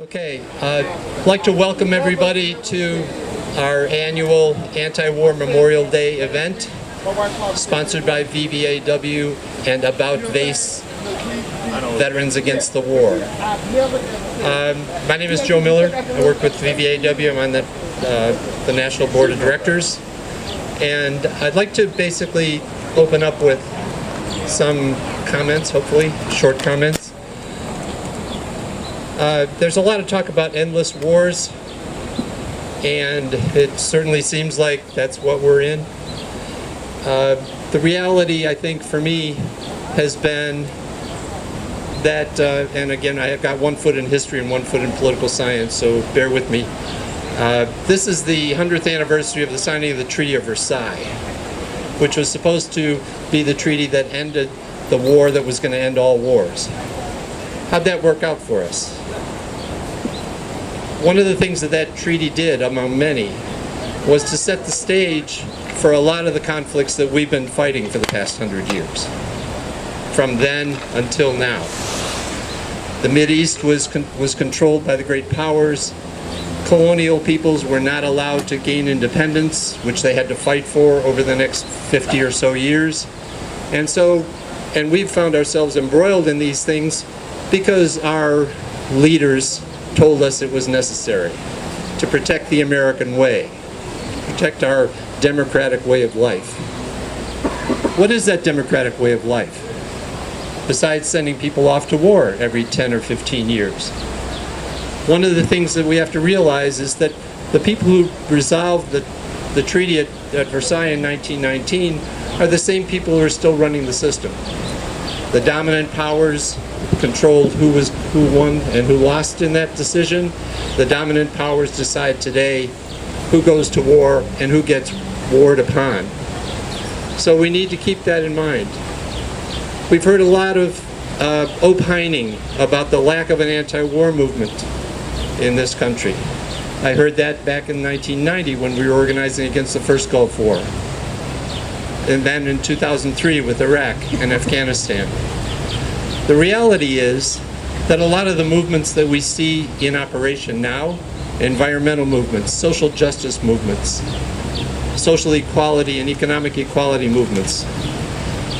Okay, I'd like to welcome everybody to our annual Anti-War Memorial Day event, sponsored by VVAW and About VACE, Veterans Against the War. My name is Joe Miller. I work with VVAW. I'm on the National Board of Directors. And I'd like to basically open up with some comments, hopefully, short comments. There's a lot of talk about endless wars, and it certainly seems like that's what we're in. The reality, I think, for me, has been that, and again, I have got one foot in history and one foot in political science, so bear with me. This is the 100th anniversary of the signing of the Treaty of Versailles, which was supposed to be the treaty that ended the war that was going to end all wars. How'd that work out for us? One of the things that that treaty did, among many, was to set the stage for a lot of the conflicts that we've been fighting for the past 100 years, from then until now. The Mideast was controlled by the great powers. Colonial peoples were not allowed to gain independence, which they had to fight for over the next 50 or so years. And we've found ourselves embroiled in these things because our leaders told us it was necessary to protect the American way, protect our democratic way of life. What is that democratic way of life, besides sending people off to war every 10 or 15 years? One of the things that we have to realize is that the people who resolved the treaty at Versailles in 1919 are the same people who are still running the system. The dominant powers controlled who won and who lost in that decision. The dominant powers decide today who goes to war and who gets warred upon. So we need to keep that in mind. We've heard a lot of opining about the lack of an anti-war movement in this country. I heard that back in 1990 when we were organizing against the first Gulf War, and then in 2003 with Iraq and Afghanistan. The reality is that a lot of the movements that we see in operation now, environmental movements, social justice movements, social equality and economic equality movements,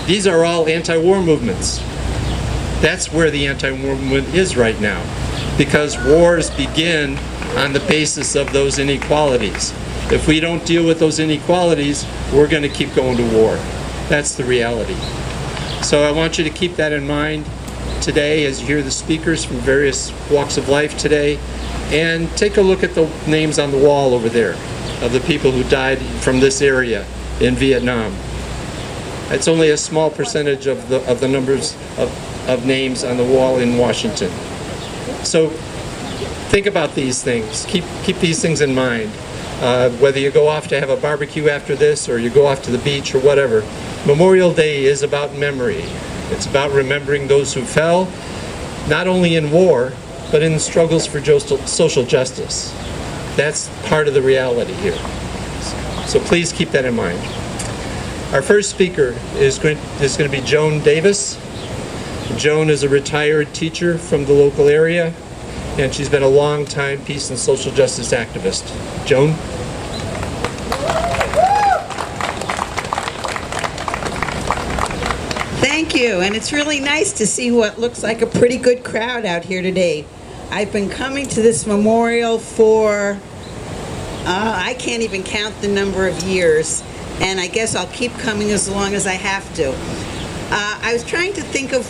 these are all anti-war movements. That's where the anti-war movement is right now, because wars begin on the basis of those inequalities. If we don't deal with those inequalities, we're going to keep going to war. That's the reality. So I want you to keep that in mind today as you hear the speakers from various walks of life today, and take a look at the names on the wall over there of the people who died from this area in Vietnam. It's only a small percentage of the numbers of names on the wall in Washington. So think about these things. Keep these things in mind. Whether you go off to have a barbecue after this, or you go off to the beach or whatever, Memorial Day is about memory. It's about remembering those who fell, not only in war, but in the struggles for social justice. That's part of the reality here. So please keep that in mind. Our first speaker is going to be Joan Davis. Joan is a retired teacher from the local area, and she's been a long-time peace and social justice activist. Joan? Thank you, and it's really nice to see what looks like a pretty good crowd out here today. I've been coming to this memorial for, I can't even count the number of years, and I guess I'll keep coming as long as I have to. I was trying to think of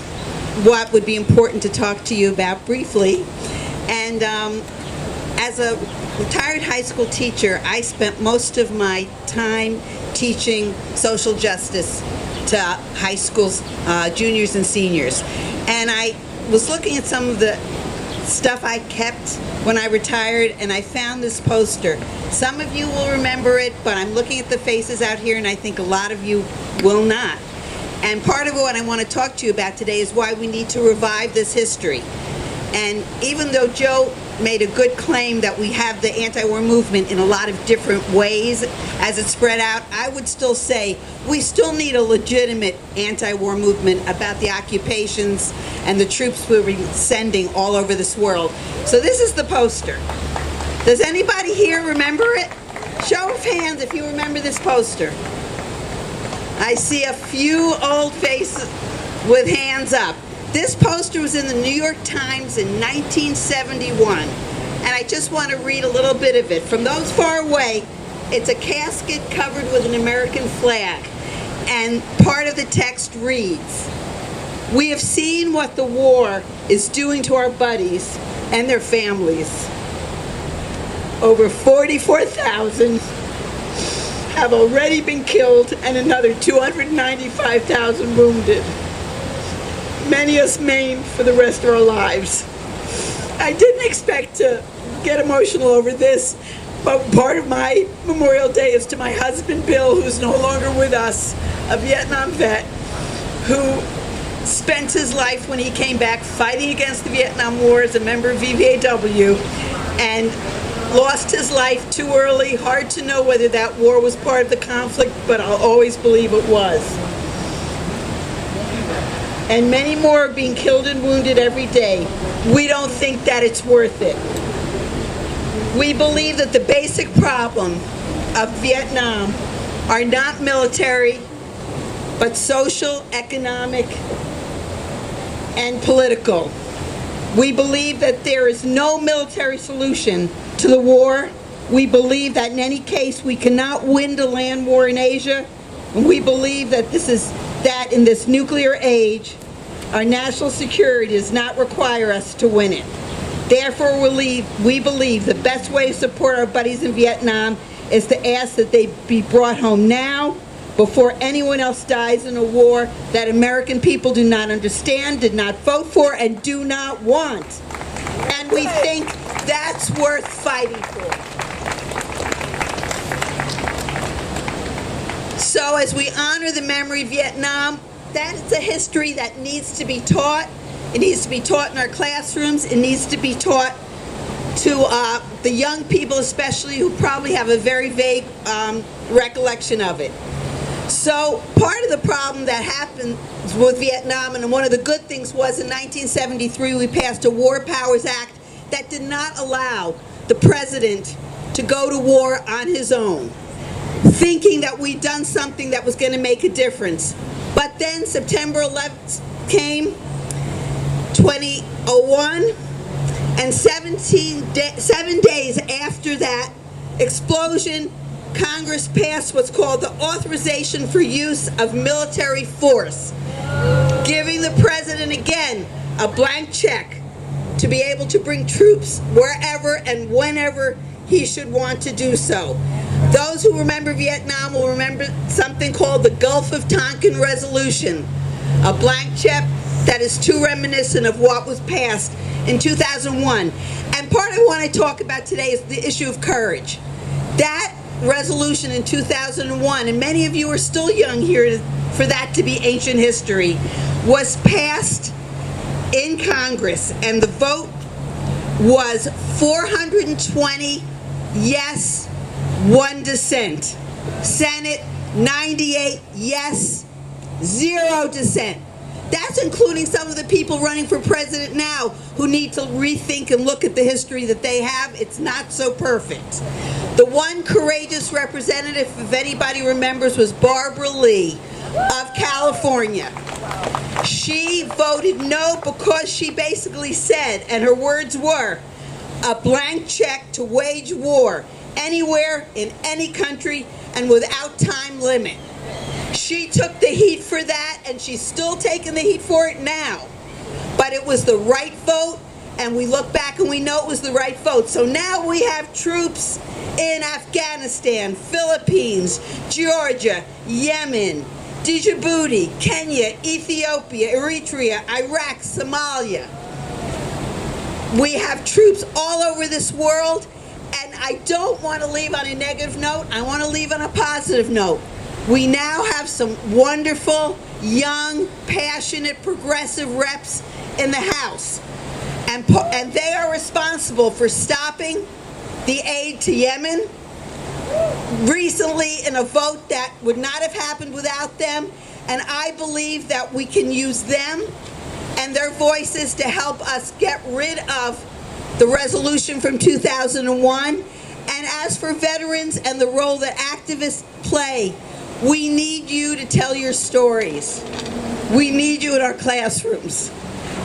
what would be important to talk to you about briefly, and as a retired high school teacher, I spent most of my time teaching social justice to high schools, juniors and seniors. And I was looking at some of the stuff I kept when I retired, and I found this poster. Some of you will remember it, but I'm looking at the faces out here, and I think a lot of you will not. And part of what I want to talk to you about today is why we need to revive this history. And even though Joe made a good claim that we have the anti-war movement in a lot of different ways as it spread out. I would still say we still need a legitimate anti-war movement about the occupations and the troops we were sending all over this world. So this is the poster. Does anybody here remember it? Show of hands if you remember this poster. I see a few old faces with hands up. This poster was in the New York Times in 1971, and I just want to read a little bit of it. From those far away, it's a casket covered with an American flag, and part of the text reads, "We have seen what the war is doing to our buddies and their families. Over 44,000 have already been killed and another 295,000 wounded. Many us maimed for the rest of our lives." I didn't expect to get emotional over this, but part of my Memorial Day is to my husband, Bill, who's no longer with us, a Vietnam vet, who spent his life when he came back fighting against the Vietnam War as a member of VVAW, and lost his life too early. Hard to know whether that war was part of the conflict, but I'll always believe it was. And many more are being killed and wounded every day. We don't think that it's worth it. We believe that the basic problem of Vietnam are not military, but social, economic, and political. We believe that there is no military solution to the war. We believe that in any case we cannot win the land war in Asia. And we believe that that in this nuclear age, our national security does not require us to win it. Therefore, we believe the best way to support our buddies in Vietnam is to ask that they be brought home now, before anyone else dies in a war that American people do not understand, did not vote for, and do not want. And we think that's worth fighting for. So as we honor the memory of Vietnam, that is a history that needs to be taught. It needs to be taught in our classrooms. It needs to be taught to the young people especially, who probably have a very vague recollection of it. So part of the problem that happened with Vietnam, and one of the good things was in 1973 we passed a War Powers Act that did not allow the president to go to war on his own, thinking that we'd done something that was going to make a difference. But then September 11th came, 2001, and 7 days after that explosion, Congress passed what's called the Authorization for Use of Military Force, giving the president again a blank check to be able to bring troops wherever and whenever he should want to do so. Those who remember Vietnam will remember something called the Gulf of Tonkin Resolution, a blank check that is too reminiscent of what was passed in 2001. And part I want to talk about today is the issue of courage. That resolution in 2001, and many of you are still young here for that to be ancient history, was passed in Congress, and the vote was 420 yes, 1 dissent. Senate, 98 yes, 0 dissent. That's including some of the people running for president now who need to rethink and look at the history that they have. It's not so perfect. The one courageous representative, if anybody remembers, was Barbara Lee of California. She voted no because she basically said, and her words were, a blank check to wage war anywhere in any country and without time limit. She took the heat for that, and she's still taking the heat for it now. But it was the right vote, and we look back and we know it was the right vote. So now we have troops in Afghanistan, Philippines, Georgia, Yemen, Djibouti, Kenya, Ethiopia, Eritrea, Iraq, Somalia. We have troops all over this world, and I don't want to leave on a negative note. I want to leave on a positive note. We now have some wonderful, young, passionate, progressive reps in the House. and they are responsible for stopping the aid to Yemen recently in a vote that would not have happened without them. And I believe that we can use them and their voices to help us get rid of the resolution from 2001. And as for veterans and the role that activists play, we need you to tell your stories. We need you in our classrooms.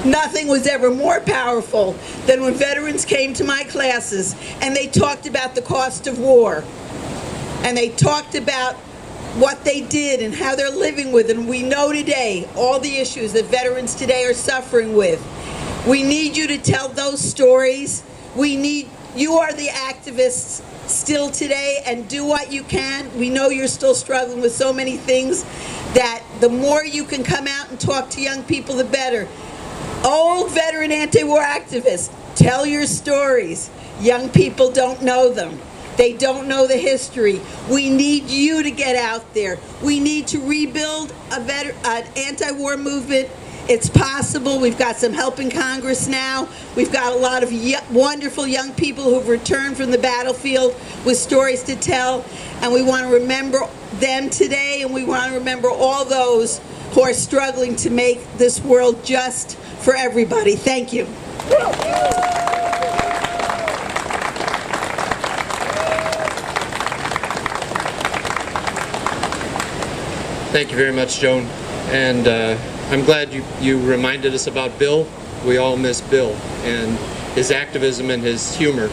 Nothing was ever more powerful than when veterans came to my classes and they talked about the cost of war. And they talked about what they did and how they're living with. And we know today all the issues that veterans today are suffering with. We need you to tell those stories. You are the activists still today, and do what you can. We know you're still struggling with so many things that the more you can come out and talk to young people, the better. Old veteran anti-war activists, tell your stories. Young people don't know them. They don't know the history. We need you to get out there. We need to rebuild an anti-war movement. It's possible. We've got some help in Congress now. We've got a lot of wonderful young people who've returned from the battlefield with stories to tell. And we want to remember them today, and we want to remember all those who are struggling to make this world just for everybody. Thank you. Thank you very much, Joan. And I'm glad you reminded us about Bill. We all miss Bill and his activism and his humor.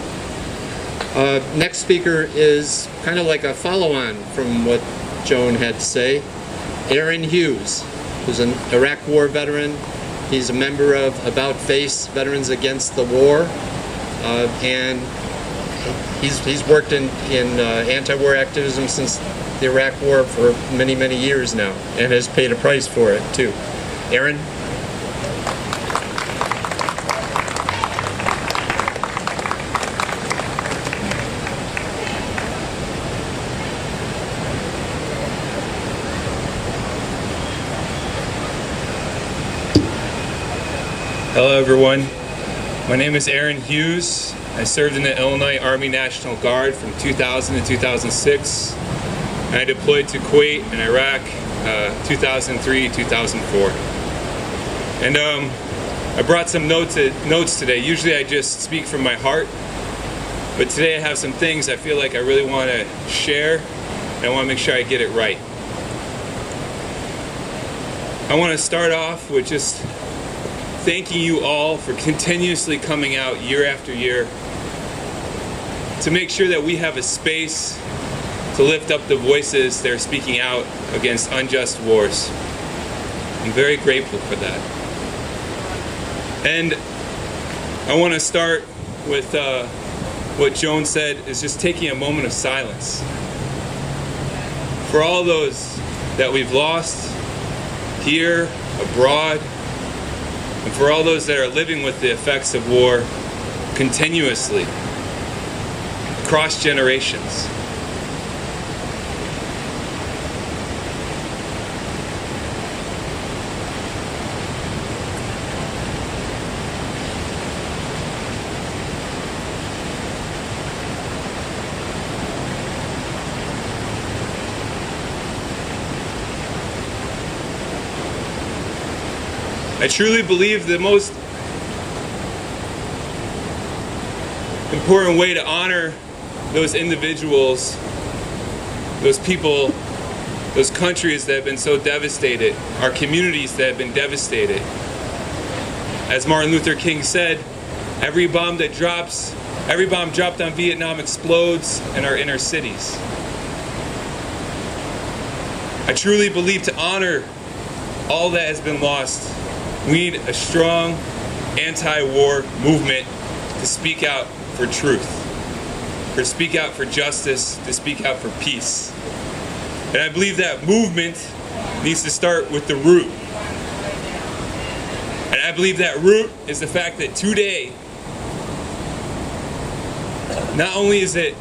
Next speaker is kind of like a follow-on from what Joan had to say. Aaron Hughes, who's an Iraq War veteran. He's a member of About Face Veterans Against the War, and he's worked in anti-war activism since the Iraq War for many, many years now, and has paid a price for it too. Aaron? Hello everyone, my name is Aaron Hughes. I served in the Illinois Army National Guard from 2000 to 2006. And I deployed to Kuwait and Iraq 2003-2004. And I brought some notes today. Usually I just speak from my heart, but today I have some things I feel like I really want to share, and I want to make sure I get it right. I want to start off with just thanking you all for continuously coming out year after year to make sure that we have a space to lift up the voices that are speaking out against unjust wars. I'm very grateful for that. And I want to start with what Joan said, is just taking a moment of silence for all those that we've lost here, abroad, and for all those that are living with the effects of war continuously, across generations. I truly believe the most important way to honor those individuals, those people, those countries that have been so devastated, our communities that have been devastated. As Martin Luther King said, every bomb dropped on Vietnam explodes in our inner cities. I truly believe to honor all that has been lost, we need a strong anti-war movement to speak out for truth, to speak out for justice, to speak out for peace. And I believe that movement needs to start with the root. And I believe that root is the fact that today, not only is it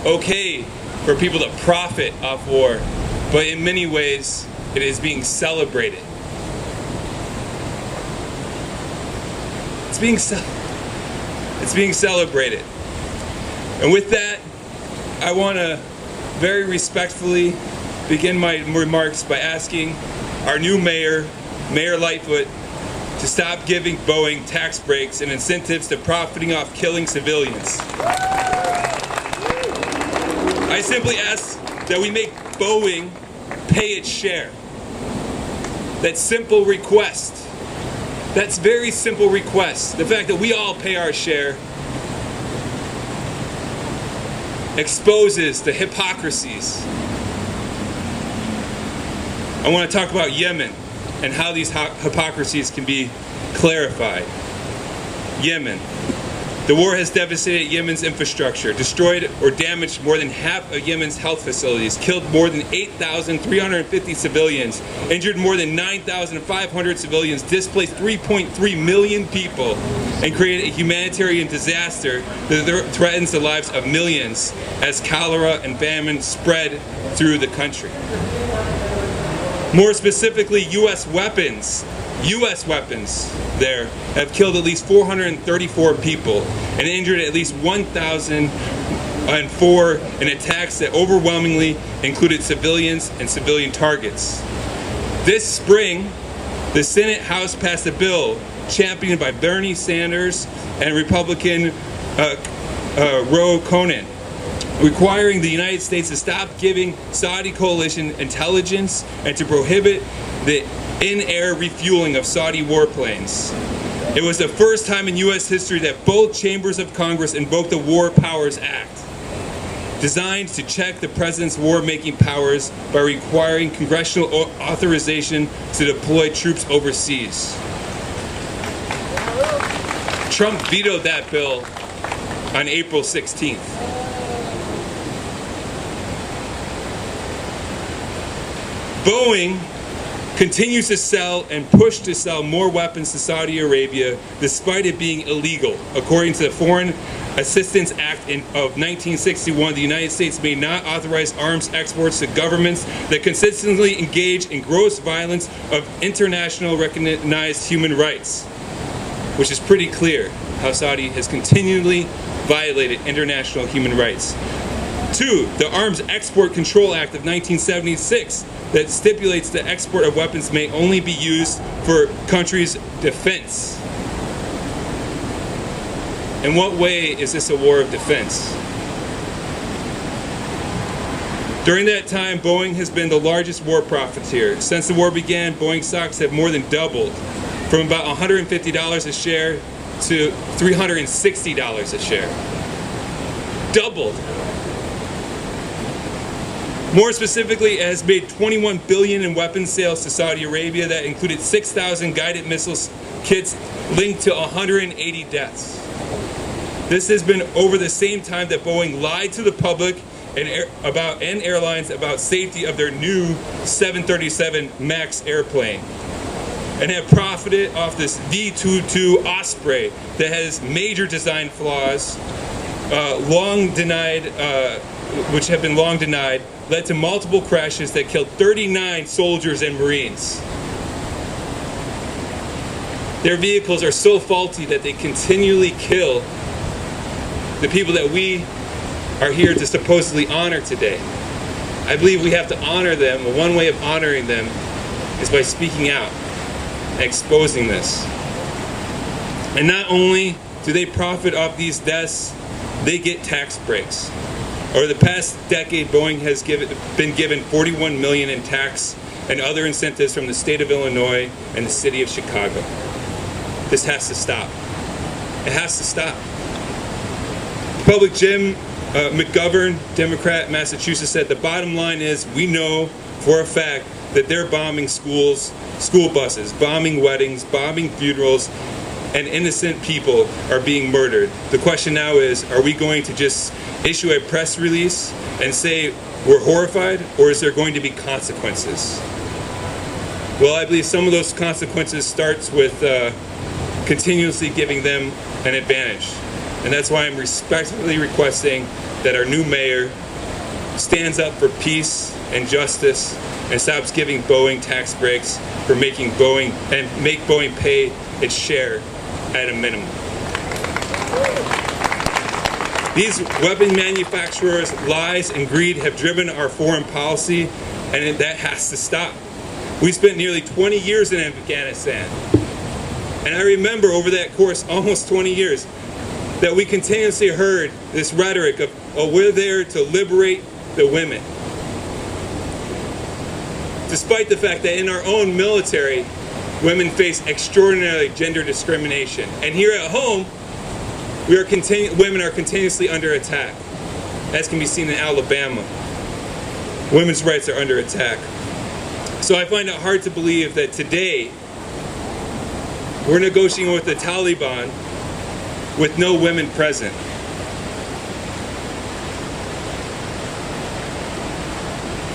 okay for people to profit off war, but in many ways, it is being celebrated. It's being celebrated. And with that, I want to very respectfully begin my remarks by asking our new mayor, Mayor Lightfoot, to stop giving Boeing tax breaks and incentives to profiting off killing civilians. I simply ask that we make Boeing pay its share. That simple request. That's very simple request. The fact that we all pay our share exposes the hypocrisies. I want to talk about Yemen and how these hypocrisies can be clarified. Yemen. The war has devastated Yemen's infrastructure, destroyed or damaged more than half of Yemen's health facilities, killed more than 8,350 civilians, injured more than 9,500 civilians, displaced 3.3 million people, and created a humanitarian disaster that threatens the lives of millions as cholera and famine spread through the country. More specifically, U.S. weapons there have killed at least 434 people and injured at least 1,004 in attacks that overwhelmingly included civilians and civilian targets. This spring, the Senate House passed a bill championed by Bernie Sanders and Republican Ro Conan, requiring the United States to stop giving Saudi coalition intelligence and to prohibit the in-air refueling of Saudi warplanes. It was the first time in U.S. history that both chambers of Congress invoked the War Powers Act, designed to check the president's war-making powers by requiring congressional authorization to deploy troops overseas. Trump vetoed that bill on April 16th. Boeing continues to sell and push to sell more weapons to Saudi Arabia despite it being illegal. According to the Foreign Assistance Act of 1961, the United States may not authorize arms exports to governments that consistently engage in gross violence of international recognized human rights, which is pretty clear how Saudi has continually violated international human rights. 2, the Arms Export Control Act of 1976 that stipulates the export of weapons may only be used for countries' defense. In what way is this a war of defense? During that time, Boeing has been the largest war profiteer. Since the war began, Boeing stocks have more than doubled, from about $150 a share to $360 a share. Doubled. More specifically, it has made $21 billion in weapons sales to Saudi Arabia that included 6,000 guided missiles kits linked to 180 deaths. This has been over the same time that Boeing lied to the public and airlines about safety of their new 737 MAX airplane, and have profited off this V-22 Osprey that has major design flaws, which have been long denied, led to multiple crashes that killed 39 soldiers and Marines. Their vehicles are so faulty that they continually kill the people that we are here to supposedly honor today. I believe we have to honor them. One way of honoring them is by speaking out and exposing this. And not only do they profit off these deaths, they get tax breaks. Over the past decade, Boeing has been given $41 million in tax and other incentives from the state of Illinois and the city of Chicago. This has to stop. It has to stop. Public Jim McGovern, Democrat, Massachusetts, said the bottom line is we know for a fact that they're bombing schools, school buses, bombing weddings, bombing funerals, and innocent people are being murdered. The question now is, are we going to just issue a press release and say we're horrified, or is there going to be consequences? Well, I believe some of those consequences starts with continuously giving them an advantage. And that's why I'm respectfully requesting that our new mayor stands up for peace and justice and stops giving Boeing tax breaks for making Boeing and make Boeing pay its share at a minimum. These weapon manufacturers' lies and greed have driven our foreign policy, and that has to stop. We spent nearly 20 years in Afghanistan. And I remember over that course, almost 20 years, that we continuously heard this rhetoric of, oh, we're there to liberate the women. Despite the fact that in our own military, women face extraordinary gender discrimination. And here at home, women are continuously under attack, as can be seen in Alabama. Women's rights are under attack. So I find it hard to believe that today we're negotiating with the Taliban with no women present.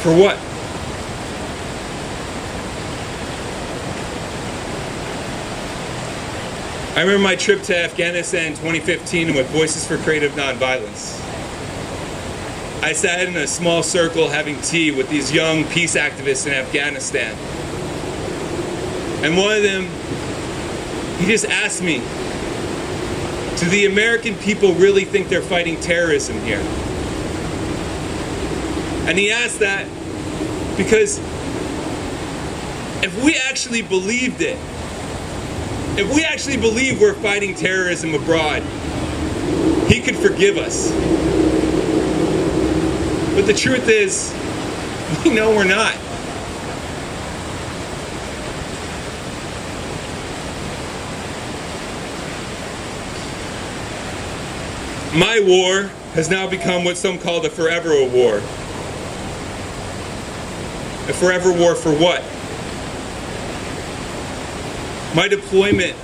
For what? I remember my trip to Afghanistan in 2015 with Voices for Creative Nonviolence. I sat in a small circle having tea with these young peace activists in Afghanistan. And one of them, he just asked me, do the American people really think they're fighting terrorism here? And he asked that because if we actually believed it, if we actually believe we're fighting terrorism abroad, he could forgive us. But the truth is, we know we're not. My war has now become what some call the forever war. A forever war for what? My deployment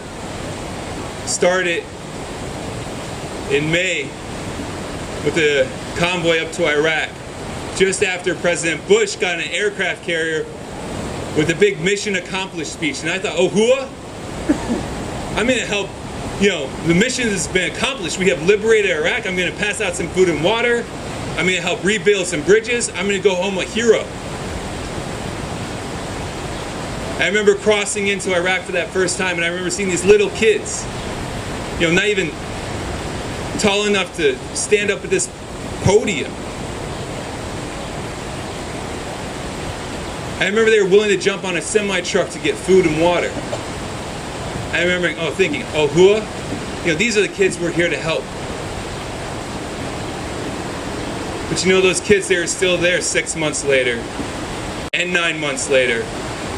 started in May with a convoy up to Iraq, just after President Bush got an aircraft carrier with a big mission accomplished speech. And I thought, oh, hooah? I'm going to help, the mission has been accomplished. We have liberated Iraq. I'm going to pass out some food and water. I'm going to help rebuild some bridges. I'm going to go home a hero. I remember crossing into Iraq for that first time, and I remember seeing these little kids, not even tall enough to stand up at this podium. I remember they were willing to jump on a semi-truck to get food and water. I remember thinking, oh, hua? These are the kids we're here to help. But those kids, they are still there 6 months later, and 9 months later,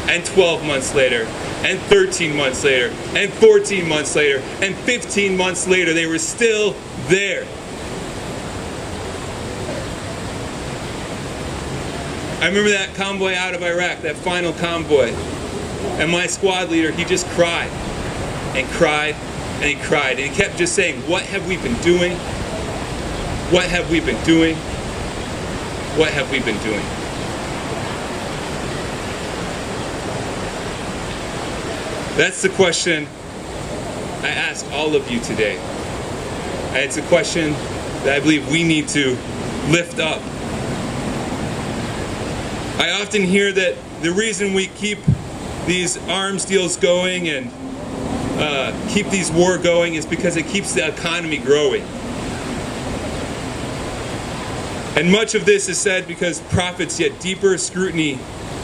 and 12 months later, and 13 months later, and 14 months later, and 15 months later, they were still there. I remember that convoy out of Iraq, that final convoy, and my squad leader, he just cried, and cried, and he cried, and he kept just saying, what have we been doing? What have we been doing? What have we been doing? That's the question I ask all of you today. And it's a question that I believe we need to lift up. I often hear that the reason we keep these arms deals going and keep these war going is because it keeps the economy growing. And much of this is said because profits, yet deeper scrutiny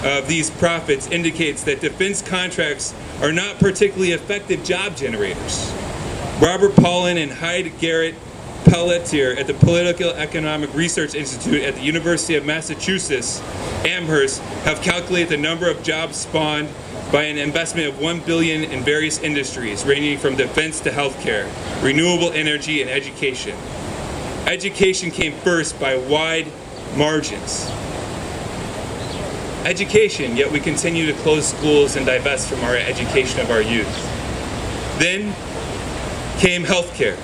of these profits indicates that defense contracts are not particularly effective job generators. Robert Pollin and Hyde Garrett Pelletier at the Political Economic Research Institute at the University of Massachusetts, Amherst, have calculated the number of jobs spawned by an investment of $1 billion in various industries, ranging from defense to healthcare, renewable energy, and education. Education came first by wide margins. Education, yet we continue to close schools and divest from our education of our youth. Then came healthcare.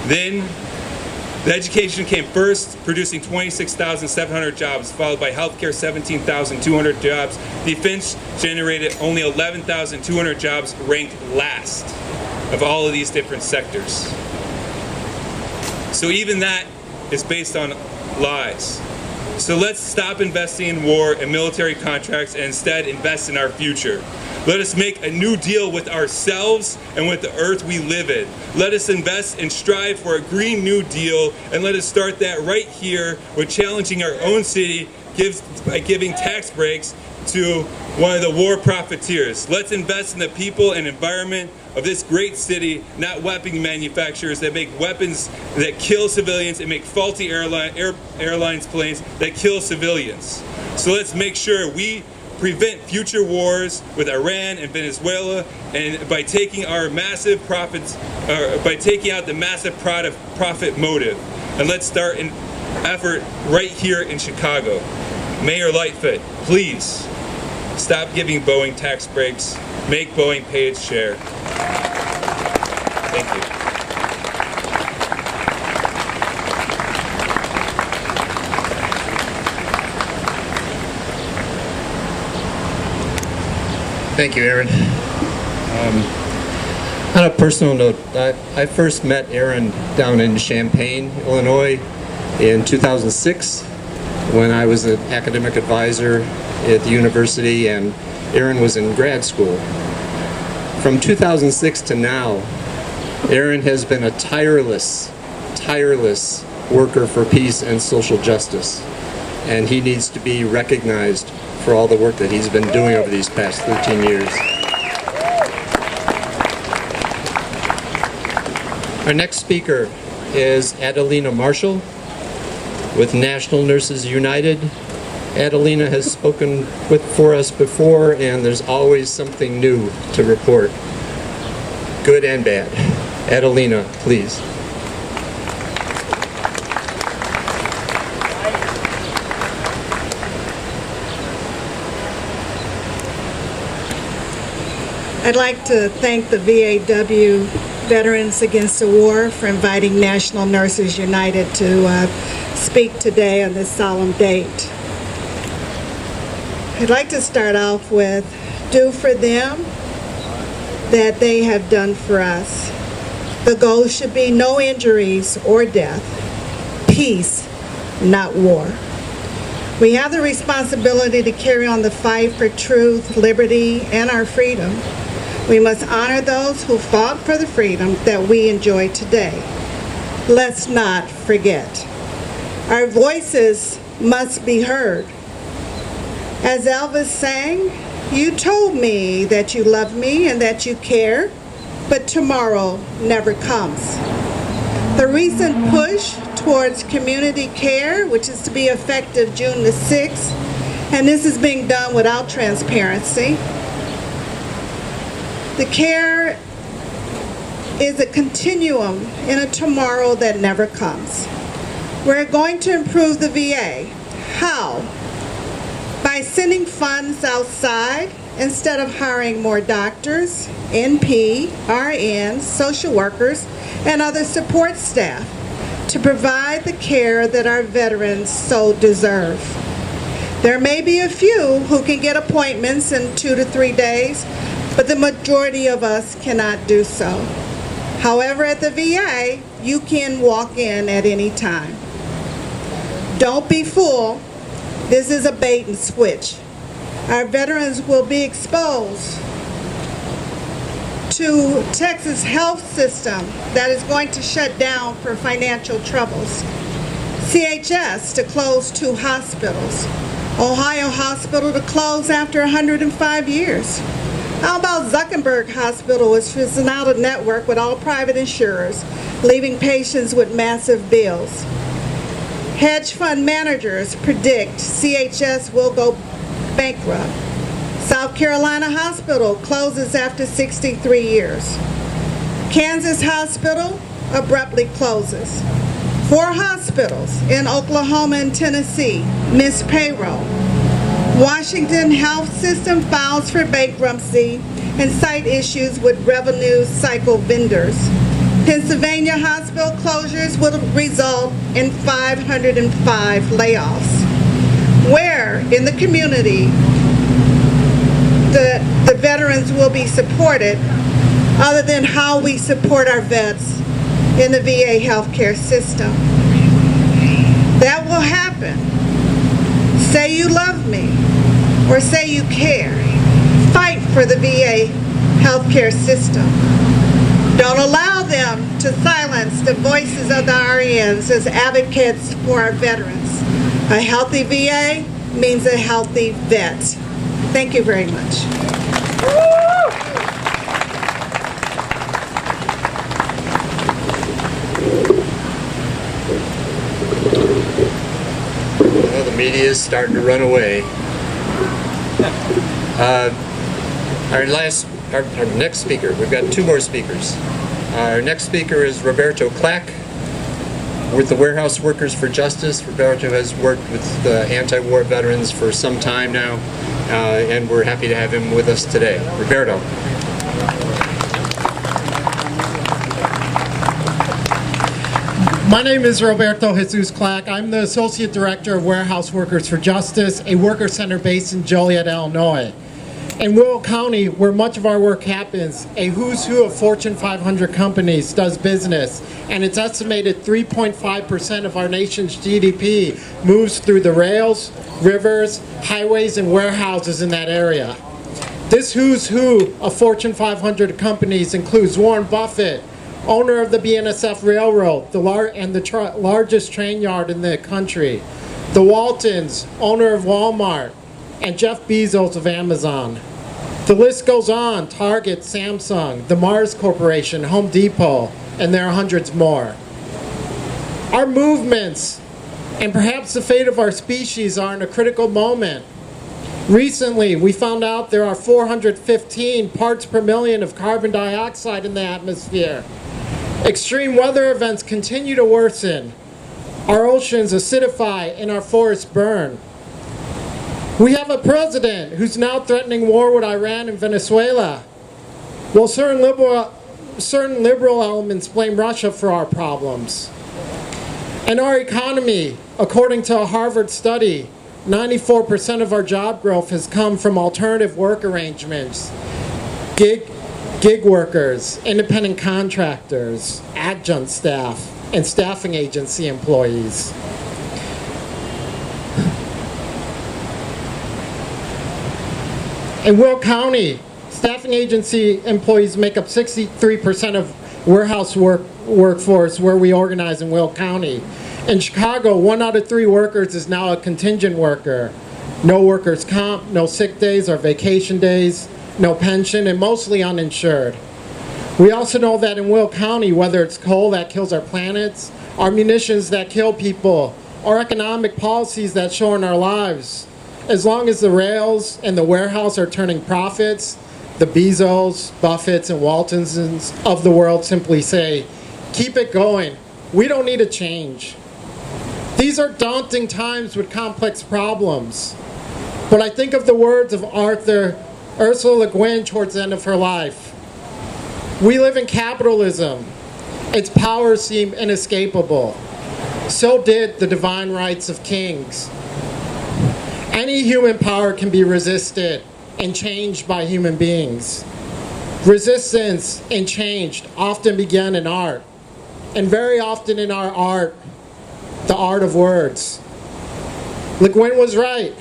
Then the education came first, producing 26,700 jobs, followed by healthcare, 17,200 jobs. Defense generated only 11,200 jobs, ranked last of all of these different sectors. So even that is based on lies. So let's stop investing in war and military contracts and instead invest in our future. Let us make a new deal with ourselves and with the earth we live in. Let us invest and strive for a Green New Deal, and let us start that right here with challenging our own city by giving tax breaks to one of the war profiteers. Let's invest in the people and environment of this great city, not weapon manufacturers that make weapons that kill civilians and make faulty airlines planes that kill civilians. So let's make sure we prevent future wars with Iran and Venezuela, and by taking our massive profits, by taking out the massive profit motive. And let's start an effort right here in Chicago. Mayor Lightfoot, please stop giving Boeing tax breaks. Make Boeing pay its share. Thank you. Thank you, Aaron. On a personal note, I first met Aaron down in Champaign, Illinois in 2006 when I was an academic advisor at the university and Aaron was in grad school. From 2006 to now, Aaron has been a tireless worker for peace and social justice, and he needs to be recognized for all the work that he's been doing over these past 13 years. Our next speaker is Adelina Marshall with National Nurses United. Adelina has spoken for us before, and there's always something new to report, good and bad. Adelina, please. I'd like to thank the VAW Veterans Against the War for inviting National Nurses United to speak today on this solemn date. I'd like to start off with do for them that they have done for us. The goal should be no injuries or death. Peace, not war. We have the responsibility to carry on the fight for truth, liberty, and our freedom. We must honor those who fought for the freedom that we enjoy today. Let's not forget. Our voices must be heard. As Elvis sang, "You told me that you love me and that you care, but tomorrow never comes." The recent push towards community care, which is to be effective June the 6th, and this is being done without transparency. The care is a continuum in a tomorrow that never comes. We're going to improve the VA. How? By sending funds outside instead of hiring more doctors, NP, RNs, social workers, and other support staff to provide the care that our veterans so deserve. There may be a few who can get appointments in 2 to 3 days, but the majority of us cannot do so. However, at the VA, you can walk in at any time. Don't be fooled. This is a bait and switch. Our veterans will be exposed to Texas health system that is going to shut down for financial troubles. CHS to close 2 hospitals. Ohio Hospital to close after 105 years. How about Zuckerberg Hospital, which is an out-of-network with all private insurers, leaving patients with massive bills? Hedge fund managers predict CHS will go bankrupt. South Carolina Hospital closes after 63 years. Kansas Hospital abruptly closes. 4 hospitals in Oklahoma and Tennessee miss payroll. Washington Health System files for bankruptcy and cite issues with revenue cycle vendors. Pennsylvania hospital closures will result in 505 layoffs. Where in the community the veterans will be supported other than how we support our vets in the VA healthcare system? That will happen Say you love me, or say you care. Fight for the VA healthcare system. Don't allow them to silence the voices of the RNs as advocates for our veterans. A healthy VA means a healthy vet. Thank you very much. Well, the media is starting to run away. Our next speaker, we've got two more speakers. Our next speaker is Roberto Clack with the Warehouse Workers for Justice. Roberto has worked with the anti-war veterans for some time now, and we're happy to have him with us today. Roberto. My name is Roberto Jesus Clack. I'm the Associate Director of Warehouse Workers for Justice, a worker center based in Joliet, Illinois. In Will County, where much of our work happens, a who's who of Fortune 500 companies does business, and it's estimated 3.5% of our nation's GDP moves through the rails, rivers, highways, and warehouses in that area. This who's who of Fortune 500 companies includes Warren Buffett, owner of the BNSF Railroad, the largest train yard in the country, the Waltons, owner of Walmart, and Jeff Bezos of Amazon. The list goes on: Target, Samsung, the Mars Corporation, Home Depot, and there are hundreds more. Our movements, and perhaps the fate of our species, are in a critical moment. Recently, we found out there are 415 parts per million of carbon dioxide in the atmosphere. Extreme weather events continue to worsen. Our oceans acidify and our forests burn. We have a president who's now threatening war with Iran and Venezuela. While certain liberal elements blame Russia for our problems. And our economy, according to a Harvard study, 94% of our job growth has come from alternative work arrangements, gig workers, independent contractors, adjunct staff, and staffing agency employees. In Will County, staffing agency employees make up 63% of warehouse workforce where we organize in Will County. In Chicago, 1 out of 3 workers is now a contingent worker. No workers' comp, no sick days or vacation days, no pension, and mostly uninsured. We also know that in Will County, whether it's coal that kills our planets, or munitions that kill people, or economic policies that shorten our lives, as long as the rails and the warehouse are turning profits, the Bezos, Buffetts, and Waltons of the world simply say, keep it going. We don't need a change. These are daunting times with complex problems. But I think of the words of Ursula Le Guin towards the end of her life. We live in capitalism. Its powers seem inescapable. So did the divine rights of kings. Any human power can be resisted and changed by human beings. Resistance and change often begin in art, and very often in our art, the art of words. Le Guin was right.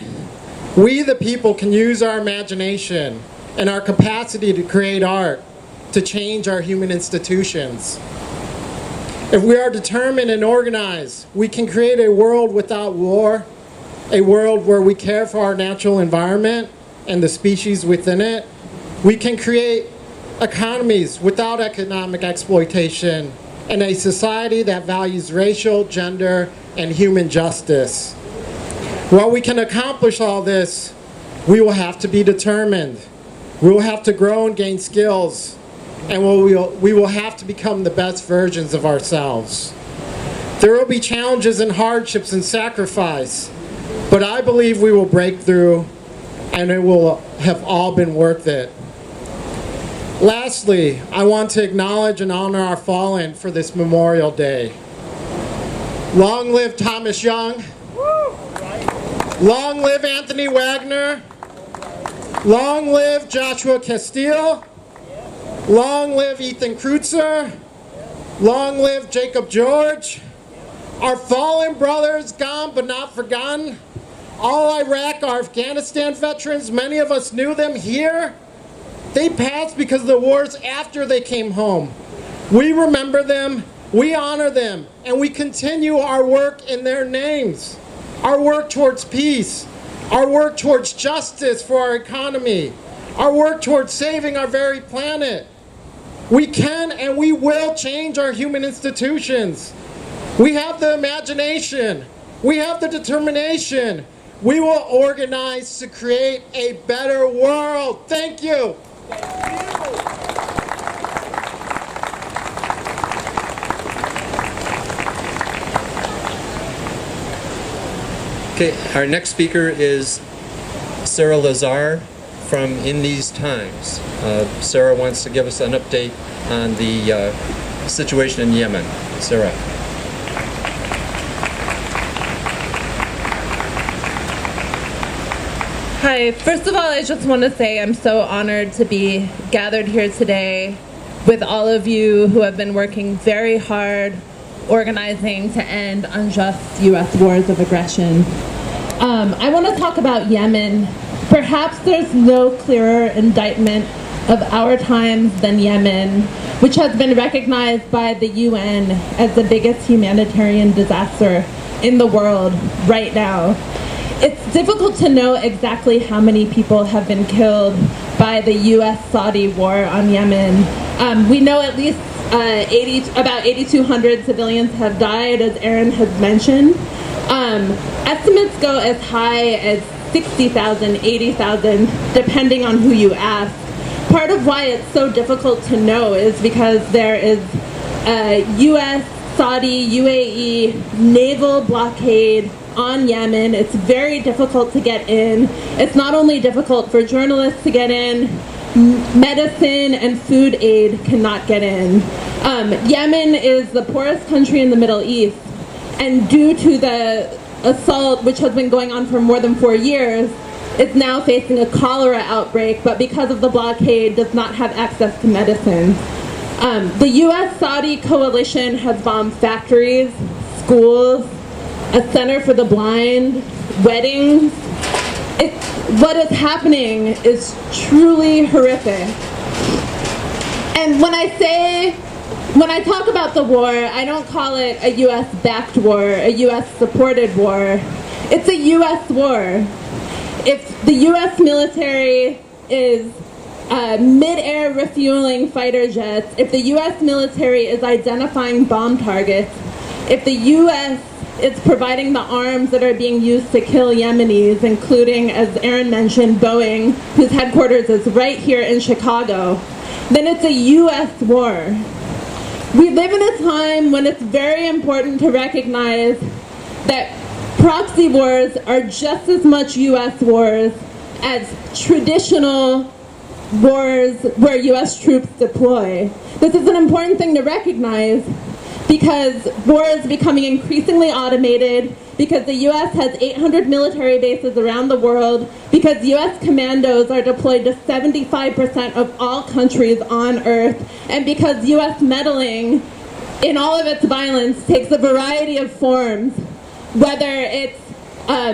We, the people, can use our imagination and our capacity to create art to change our human institutions. If we are determined and organized, we can create a world without war, a world where we care for our natural environment and the species within it. We can create economies without economic exploitation and a society that values racial, gender, and human justice. While we can accomplish all this, we will have to be determined. We will have to grow and gain skills, and we will have to become the best versions of ourselves. There will be challenges and hardships and sacrifice, but I believe we will break through, and it will have all been worth it. Lastly, I want to acknowledge and honor our fallen for this Memorial Day. Long live Thomas Young. Long live Anthony Wagner. Long live Joshua Castile. Long live Ethan Kreutzer. Long live Jacob George. Our fallen brothers, gone but not forgotten. all Iraq or Afghanistan veterans, many of us knew them here. They passed because of the wars after they came home. We remember them, we honor them, and we continue our work in their names. Our work towards peace, our work towards justice for our economy, our work towards saving our very planet. We can and we will change our human institutions. We have the imagination. We have the determination. We will organize to create a better world. Thank you. Okay, our next speaker is Sarah Lazare from In These Times. Sarah wants to give us an update on the situation in Yemen. Sarah. Hi, first of all, I just want to say I'm so honored to be gathered here today with all of you who have been working very hard organizing to end unjust U.S. wars of aggression. I want to talk about Yemen. Perhaps there's no clearer indictment of our times than Yemen, which has been recognized by the UN as the biggest humanitarian disaster in the world right now. It's difficult to know exactly how many people have been killed by the U.S.-Saudi war on Yemen. We know at least about 8,200 civilians have died, as Aaron has mentioned. Estimates go as high as 60,000, 80,000, depending on who you ask. Part of why it's so difficult to know is because there is a U.S., Saudi, UAE naval blockade on Yemen. It's very difficult to get in. It's not only difficult for journalists to get in, medicine and food aid cannot get in. Yemen is the poorest country in the Middle East, and due to the assault, which has been going on for more than 4 years, it's now facing a cholera outbreak, but because of the blockade, does not have access to medicine. The U.S.-Saudi coalition has bombed factories, schools, a center for the blind, weddings. What is happening is truly horrific. And when I talk about the war, I don't call it a U.S.-backed war, a U.S.-supported war. It's a U.S. war. If the U.S. military is mid-air refueling fighter jets, if the U.S. military is identifying bomb targets, if the U.S. is providing the arms that are being used to kill Yemenis, including, as Aaron mentioned, Boeing, whose headquarters is right here in Chicago, then it's a U.S. war. We live in a time when it's very important to recognize that proxy wars are just as much U.S. wars as traditional wars where U.S. troops deploy. This is an important thing to recognize because war is becoming increasingly automated, because the U.S. has 800 military bases around the world, because U.S. commandos are deployed to 75% of all countries on Earth, and because U.S. meddling in all of its violence takes a variety of forms, whether it's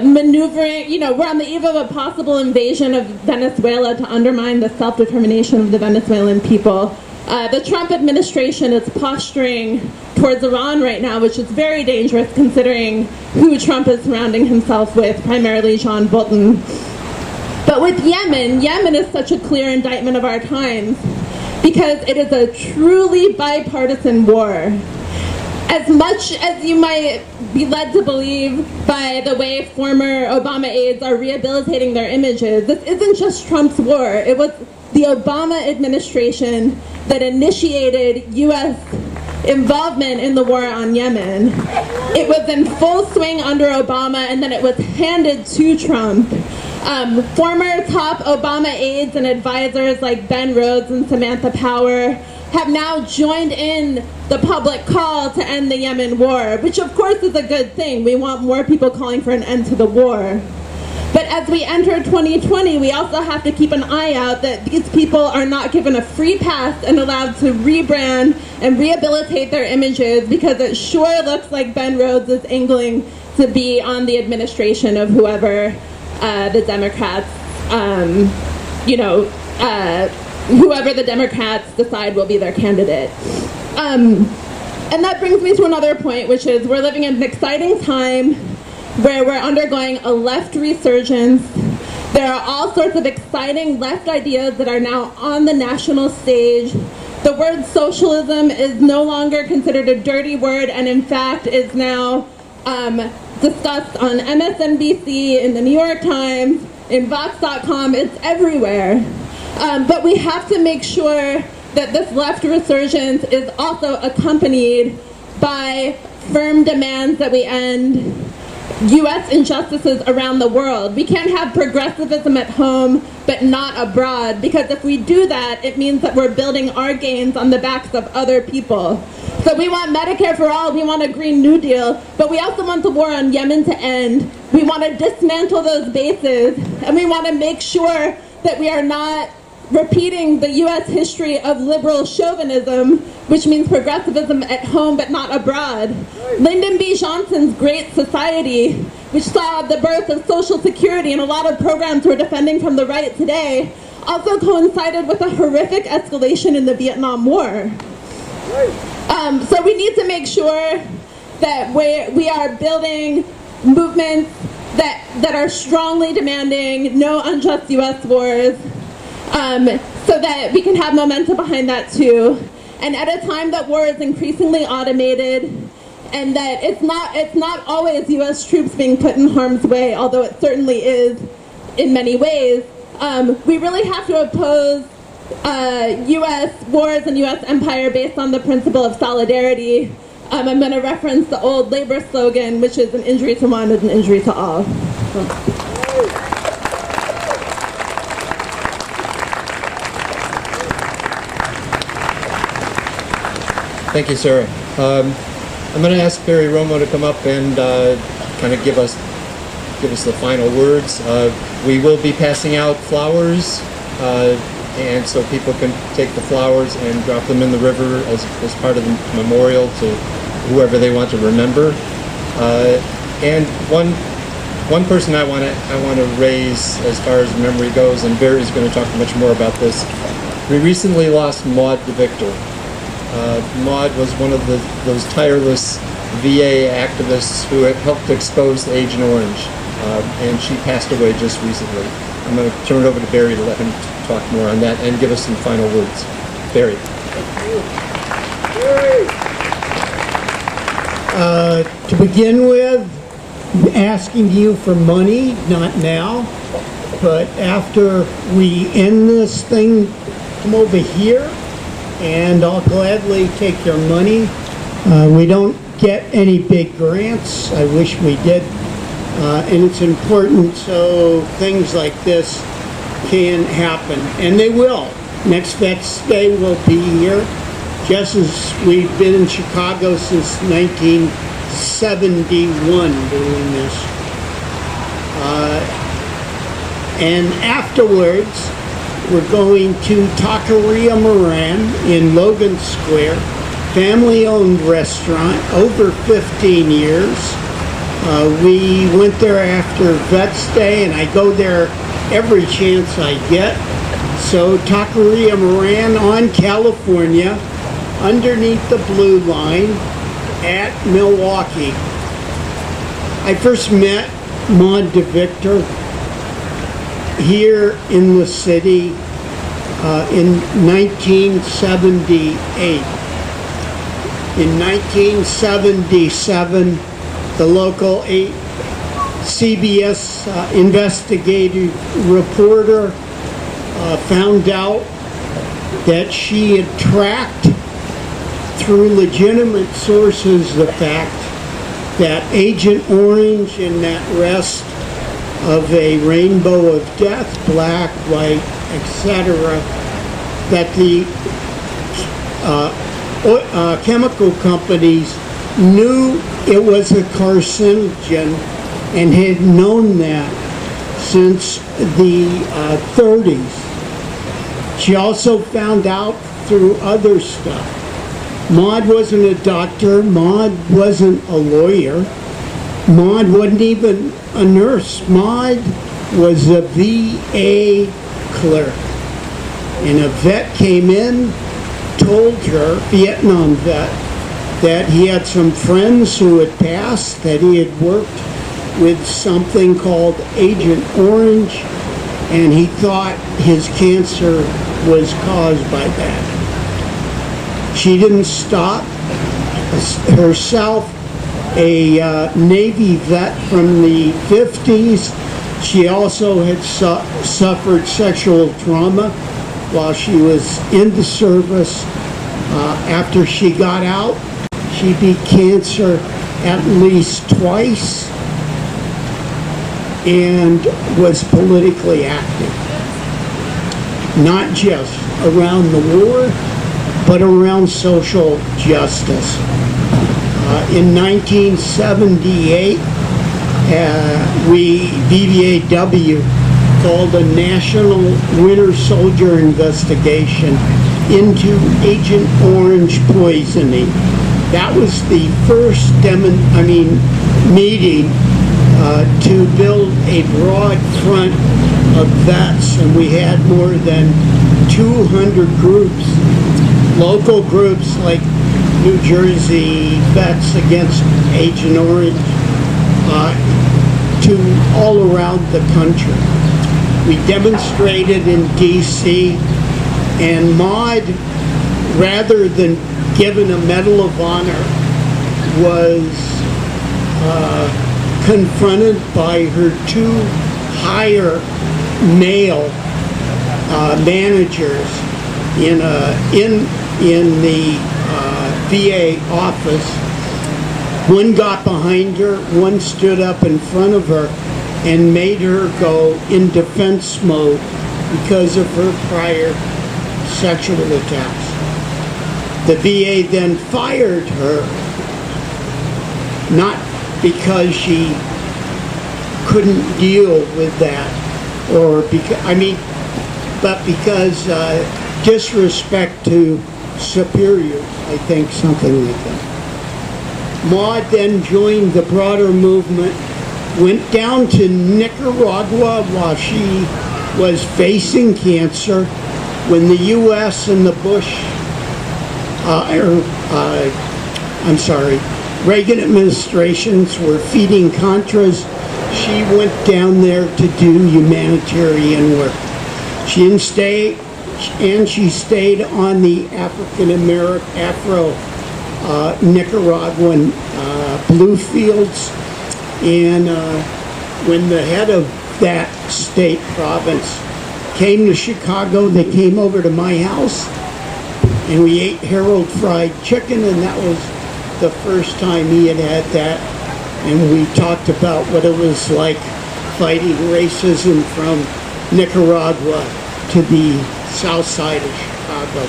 maneuvering, we're on the eve of a possible invasion of Venezuela to undermine the self-determination of the Venezuelan people. The Trump administration is posturing towards Iran right now, which is very dangerous considering who Trump is surrounding himself with, primarily John Bolton. But with Yemen, Yemen is such a clear indictment of our times because it is a truly bipartisan war. As much as you might be led to believe by the way former Obama aides are rehabilitating their images, this isn't just Trump's war. It was the Obama administration that initiated U.S. involvement in the war on Yemen. It was in full swing under Obama, and then it was handed to Trump. Former top Obama aides and advisors like Ben Rhodes and Samantha Power have now joined in the public call to end the Yemen war, which of course is a good thing. We want more people calling for an end to the war. But as we enter 2020, we also have to keep an eye out that these people are not given a free pass and allowed to rebrand and rehabilitate their images, because it sure looks like Ben Rhodes is angling to be on the administration of whoever the Democrats, whoever the Democrats decide will be their candidate. And that brings me to another point, which is we're living in an exciting time where we're undergoing a left resurgence. There are all sorts of exciting left ideas that are now on the national stage. The word socialism is no longer considered a dirty word, and in fact is now discussed on MSNBC, in the New York Times, in Vox.com. It's everywhere. But we have to make sure that this left resurgence is also accompanied by firm demands that we end U.S. injustices around the world. We can't have progressivism at home but not abroad, because if we do that, it means that we're building our gains on the backs of other people. So we want Medicare for all, we want a Green New Deal, but we also want the war on Yemen to end. We want to dismantle those bases, and we want to make sure that we are not repeating the U.S. history of liberal chauvinism, which means progressivism at home but not abroad. Lyndon B. Johnson's Great Society, which saw the birth of Social Security and a lot of programs we're defending from the right today, also coincided with a horrific escalation in the Vietnam War. So we need to make sure that we are building movements that are strongly demanding no unjust U.S. wars, so that we can have momentum behind that too. And at a time that war is increasingly automated, and that it's not always U.S. troops being put in harm's way, although it certainly is in many ways, we really have to oppose U.S. wars and U.S. empire based on the principle of solidarity. I'm going to reference the old labor slogan, which is an injury to one is an injury to all. Thank you, Sarah. I'm going to ask Barry Romo to come up and kind of give us the final words. We will be passing out flowers, and so people can take the flowers and drop them in the river as part of the memorial to whoever they want to remember. And one person I want to raise as far as memory goes, and Barry's going to talk much more about this. We recently lost Maud DeVictor. Maud was one of those tireless VA activists who had helped expose Agent Orange, and she passed away just recently. I'm going to turn it over to Barry to let him talk more on that and give us some final words. Barry. To begin with, asking you for money, not now, but after we end this thing, come over here and I'll gladly take your money. We don't get any big grants. I wish we did. And it's important so things like this can happen. And they will. Next Vets Day will be here, just as we've been in Chicago since 1971 doing this. And afterwards, we're going to Taqueria Moran in Logan Square, family-owned restaurant, over 15 years. We went there after Vets Day, and I go there every chance I get. So Taqueria Moran on California, underneath the Blue Line at Milwaukee. I first met Maud DeVictor here in the city in 1978. In 1977, the local CBS investigative reporter found out that she had tracked through legitimate sources the fact that Agent Orange and that rest of a rainbow of death, black, white, etc., that the chemical companies knew it was a carcinogen and had known that since the 30s. She also found out through other stuff. Maud wasn't a doctor, Maud wasn't a lawyer, Maud wasn't even a nurse. Maud was a VA clerk. And a vet came in, told her, Vietnam vet, that he had some friends who had passed, that he had worked with something called Agent Orange, and he thought his cancer was caused by that. She didn't stop. Herself, a Navy vet from the 50s, she also had suffered sexual trauma while she was in the service. After she got out, she beat cancer at least twice and was politically active. Not just around the war, but around social justice. In 1978, VVAW called a national winter soldier investigation into Agent Orange poisoning. That was the first meeting to build a broad front of vets, and we had more than 200 groups, local groups like New Jersey Vets Against Agent Orange, to all around the country. We demonstrated in DC, and Maud, rather than given a Medal of Honor, was confronted by her two higher male managers in the VA office. One got behind her, one stood up in front of her and made her go in defense mode because of her prior sexual attacks. The VA then fired her, not because she couldn't deal with that, or but because disrespect to superiors, I think, something like that. Maud then joined the broader movement, went down to Nicaragua while she was facing cancer when the U.S. and the Reagan administrations were feeding Contras. She went down there to do humanitarian work. She didn't stay, and she stayed on the Nicaraguan blue fields. And when the head of that state province came to Chicago, they came over to my house, and we ate Harold fried chicken, and that was the first time he had had that. And we talked about what it was like fighting racism from Nicaragua to the south side of Chicago.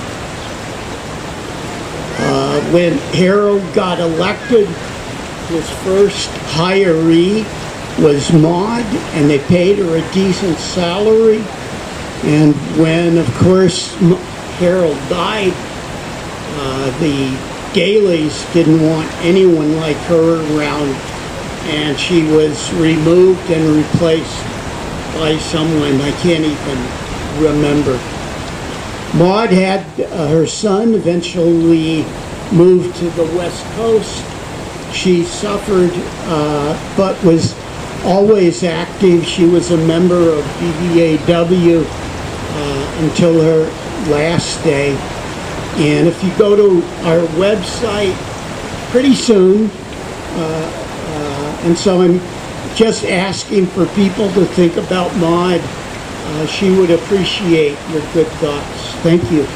When Harold got elected, his first hiree was Maud, and they paid her a decent salary. And when, of course, Harold died, the Dalys didn't want anyone like her around, and she was removed and replaced by someone I can't even remember. Maud had her son eventually moved to the West Coast. She suffered, but was always active. She was a member of VVAW until her last day. And if you go to our website pretty soon, and so I'm just asking for people to think about Maud. She would appreciate your good thoughts. Thank you.